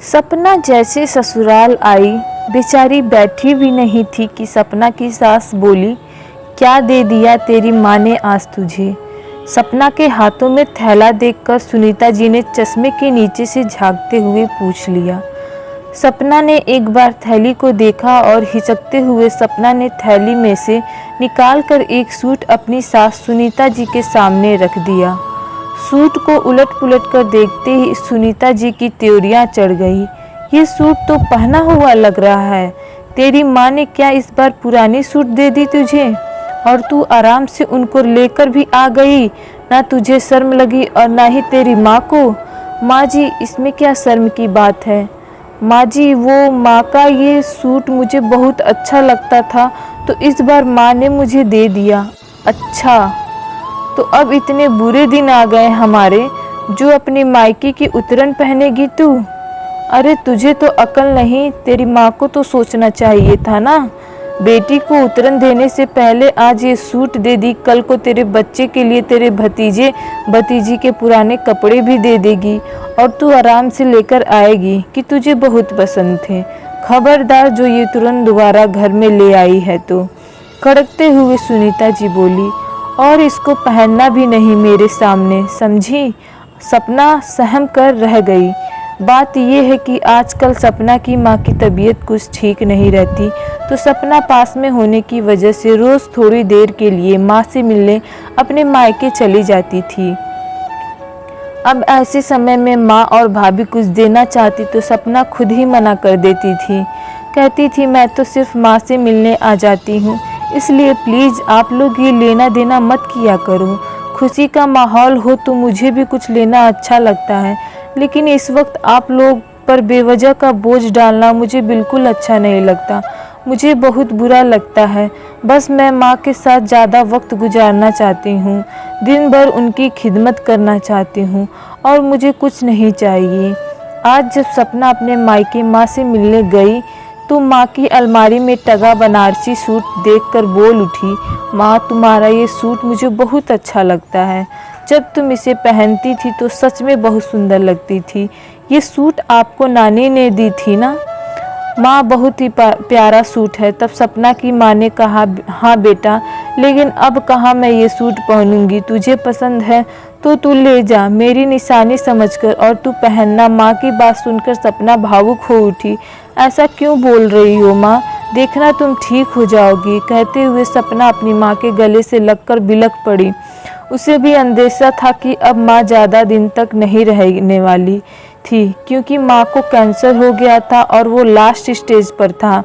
सपना जैसे ससुराल आई, बेचारी बैठी भी नहीं थी कि सपना की सास बोली, क्या दे दिया तेरी माँ ने आज तुझे। सपना के हाथों में थैला देखकर सुनीता जी ने चश्मे के नीचे से झांकते हुए पूछ लिया। सपना ने एक बार थैली को देखा और हिचकते हुए सपना ने थैली में से निकालकर एक सूट अपनी सास सुनीता जी के सामने रख दिया। सूट को उलट पुलट कर देखते ही सुनीता जी की त्योरियां चढ़ गई। ये सूट तो पहना हुआ लग रहा है। तेरी माँ ने क्या इस बार पुरानी सूट दे दी तुझे, और तू आराम से उनको लेकर भी आ गई। ना तुझे शर्म लगी और ना ही तेरी माँ को। माँ जी, इसमें क्या शर्म की बात है। माँ जी, वो माँ का ये सूट मुझे बहुत अच्छा लगता था तो इस बार माँ ने मुझे दे दिया। अच्छा, तो अब इतने बुरे दिन आ गए हमारे जो अपने मायके की उतरन पहनेगी तू। अरे तुझे तो अकल नहीं, तेरी माँ को तो सोचना चाहिए था ना। बेटी को उतरन देने से पहले आज ये सूट दे दी, कल को तेरे बच्चे के लिए तेरे भतीजे भतीजी के पुराने कपड़े भी दे देगी और तू आराम से लेकर आएगी कि तुझे बहुत पसंद थे। खबरदार जो ये तुरंत दोबारा घर में ले आई है तो। कड़कते हुए सुनीता जी बोली, और इसको पहनना भी नहीं मेरे सामने, समझी। सपना सहम कर रह गई। बात यह है कि आजकल सपना की माँ की तबीयत कुछ ठीक नहीं रहती, तो सपना पास में होने की वजह से रोज़ थोड़ी देर के लिए माँ से मिलने अपने मायके चली जाती थी। अब ऐसे समय में माँ और भाभी कुछ देना चाहती तो सपना खुद ही मना कर देती थी। कहती थी, मैं तो सिर्फ माँ से मिलने आ जाती हूँ, इसलिए प्लीज़ आप लोग ये लेना देना मत किया करो। खुशी का माहौल हो तो मुझे भी कुछ लेना अच्छा लगता है, लेकिन इस वक्त आप लोग पर बेवजह का बोझ डालना मुझे बिल्कुल अच्छा नहीं लगता। मुझे बहुत बुरा लगता है। बस मैं माँ के साथ ज़्यादा वक्त गुजारना चाहती हूँ, दिन भर उनकी खिदमत करना चाहती हूँ और मुझे कुछ नहीं चाहिए। आज जब सपना अपने मायके माँ से मिलने गई तो माँ की अलमारी में टंगा बनारसी सूट देखकर बोल उठी, माँ तुम्हारा ये सूट मुझे बहुत अच्छा लगता है। जब तुम इसे पहनती थी तो सच में बहुत सुंदर लगती थी। ये सूट आपको नानी ने दी थी ना। माँ, बहुत ही प्यारा सूट है। तब सपना की माँ ने कहा, हाँ बेटा, लेकिन अब कहाँ मैं ये सूट पहनूंगी। तुझे पसंद है तो तू ले जा, मेरी निशानी समझकर, और तू पहनना। माँ की बात सुनकर सपना भावुक हो उठी। ऐसा क्यों बोल रही हो माँ, देखना तुम ठीक हो जाओगी। कहते हुए सपना अपनी माँ के गले से लगकर बिलख पड़ी। उसे भी अंदेशा था कि अब माँ ज़्यादा दिन तक नहीं रहने वाली थी, क्योंकि माँ को कैंसर हो गया था और वो लास्ट स्टेज पर था।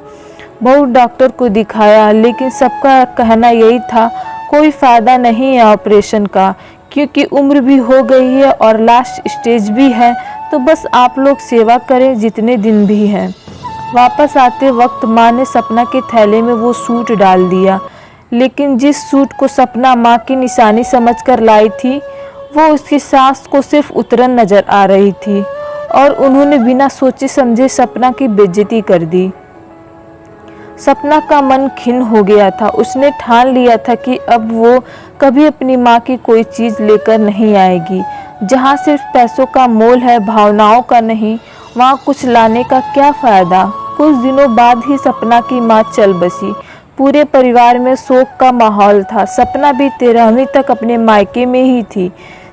बहुत डॉक्टर को दिखाया, लेकिन सबका कहना यही था, कोई फ़ायदा नहीं है ऑपरेशन का, क्योंकि उम्र भी हो गई है और लास्ट स्टेज भी है। तो बस आप लोग सेवा करें जितने दिन भी हैं। वापस आते वक्त माँ ने सपना के थैले में वो सूट डाल दिया, लेकिन जिस सूट को सपना माँ की निशानी समझकर लाई थी, वो उसकी सास को सिर्फ उतरन नज़र आ रही थी और उन्होंने बिना सोचे समझे सपना की बेइज्जती कर दी। सपना का मन खिन्न हो गया था। उसने ठान लिया था कि अब वो कभी अपनी माँ की कोई चीज़ लेकर नहीं आएगी। जहाँ सिर्फ पैसों का मोल है, भावनाओं का नहीं, वहाँ कुछ लाने का क्या फ़ायदा। कुछ दिनों बाद ही सपना की माँ चल बसी। पूरे परिवार में शोक का माहौल था। सपना भी 13वीं तक अपने मायके में ही थी।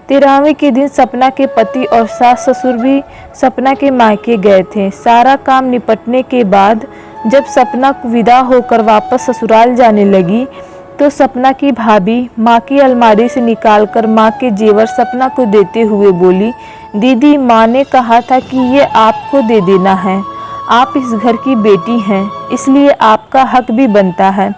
13वीं के दिन सपना के पति और सास ससुर भी सपना के मायके गए थे। सारा काम निपटने के बाद जब सपना विदा होकर वापस ससुराल जाने लगी तो सपना की भाभी माँ की अलमारी से निकालकर माँ के जेवर सपना को देते हुए बोली, दीदी, माँ ने कहा था कि ये आपको दे देना है। आप इस घर की बेटी हैं, इसलिए आपका हक भी बनता है।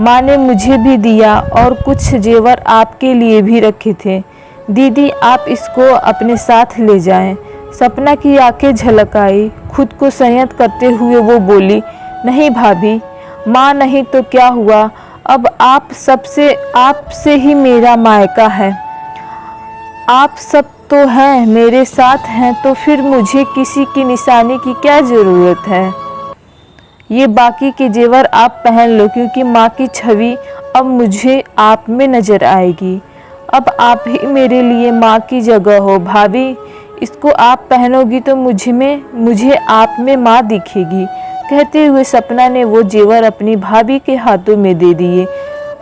माँ ने मुझे भी दिया और कुछ जेवर आपके लिए भी रखे थे। दीदी, आप इसको अपने साथ ले जाएं। सपना की आंखें झलक आई। खुद को संयत करते हुए वो बोली, नहीं भाभी, माँ नहीं तो क्या हुआ, अब आपसे ही मेरा मायका है। आप सब तो हैं, मेरे साथ हैं, तो फिर मुझे किसी की निशानी की क्या ज़रूरत है। ये बाकी के जेवर आप पहन लो, क्योंकि माँ की छवि अब मुझे आप में नज़र आएगी। अब आप ही मेरे लिए माँ की जगह हो। भाभी, इसको आप पहनोगी तो मुझे आप में माँ दिखेगी। कहते हुए सपना ने वो जेवर अपनी भाभी के हाथों में दे दिए।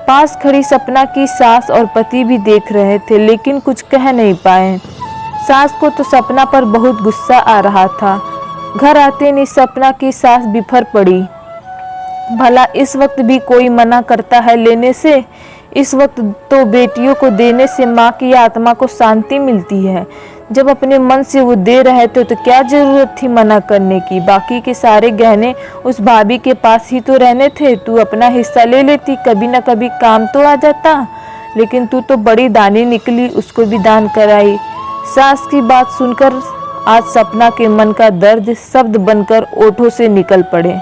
पास खड़ी सपना की सास और पति भी देख रहे थे, लेकिन कुछ कह नहीं पाए। सास को तो सपना पर बहुत गुस्सा आ रहा था। घर आते ही सपना की सास बिफर पड़ी। भला इस वक्त भी कोई मना करता है लेने से? इस वक्त तो बेटियों को देने से माँ की आत्मा को शांति मिलती है। जब अपने मन से वो दे रहे थे तो क्या जरूरत थी मना करने की? बाकी के सारे गहने उस भाभी के पास ही तो रहने थे। तू अपना हिस्सा ले लेती, कभी ना कभी काम तो आ जाता। लेकिन तू तो बड़ी दानी निकली, उसको भी दान कराई। सास की बात सुनकर आज सपना के मन का दर्द शब्द बनकर ओठों से निकल पड़े।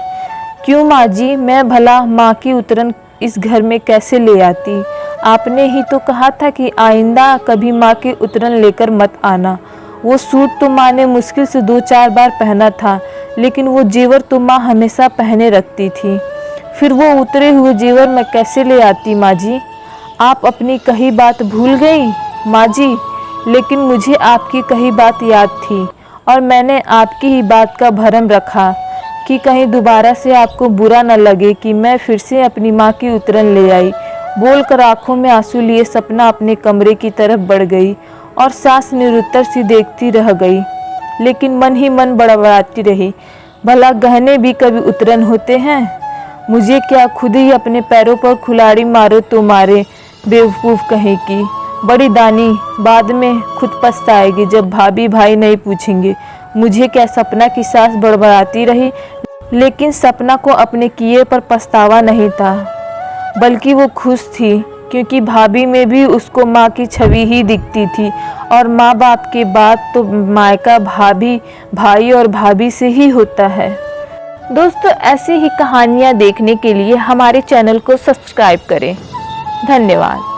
क्यों माँ जी, मैं भला माँ की उतरन इस घर में कैसे ले आती? आपने ही तो कहा था कि आइंदा कभी माँ की उतरन लेकर मत आना। वो सूट तो माँ ने मुश्किल से 2-4 बार पहना था, लेकिन वो जेवर तो माँ हमेशा पहने रखती थी। फिर वो उतरे हुए जेवर मैं कैसे ले आती माँ जी? आप अपनी कही बात भूल गई माँ जी? लेकिन मुझे आपकी कही बात याद थी और मैंने आपकी ही बात का भरम रखा कि कहीं दोबारा से आपको बुरा न लगे कि मैं फिर से अपनी माँ की उतरन ले आई। बोलकर आंखों में आंसू लिए सपना अपने कमरे की तरफ बढ़ गई और सास निरुत्तर सी देखती रह गई, लेकिन मन ही मन बड़बड़ाती रही। भला गहने भी कभी उतरन होते हैं? मुझे क्या खुद ही अपने पैरों पर कुल्हाड़ी मारो तो मारे, बेवकूफ़ कहीं की। बड़ी दानी बाद में खुद पछताएगी जब भाभी भाई नहीं पूछेंगे। मुझे क्या? सपना की सास बड़बड़ाती रही, लेकिन सपना को अपने किए पर पछतावा नहीं था, बल्कि वो खुश थी, क्योंकि भाभी में भी उसको माँ की छवि ही दिखती थी। और माँ बाप के बाद तो मायका भाभी, भाई और भाभी से ही होता है। दोस्तों, ऐसी ही कहानियाँ देखने के लिए हमारे चैनल को सब्सक्राइब करें। धन्यवाद।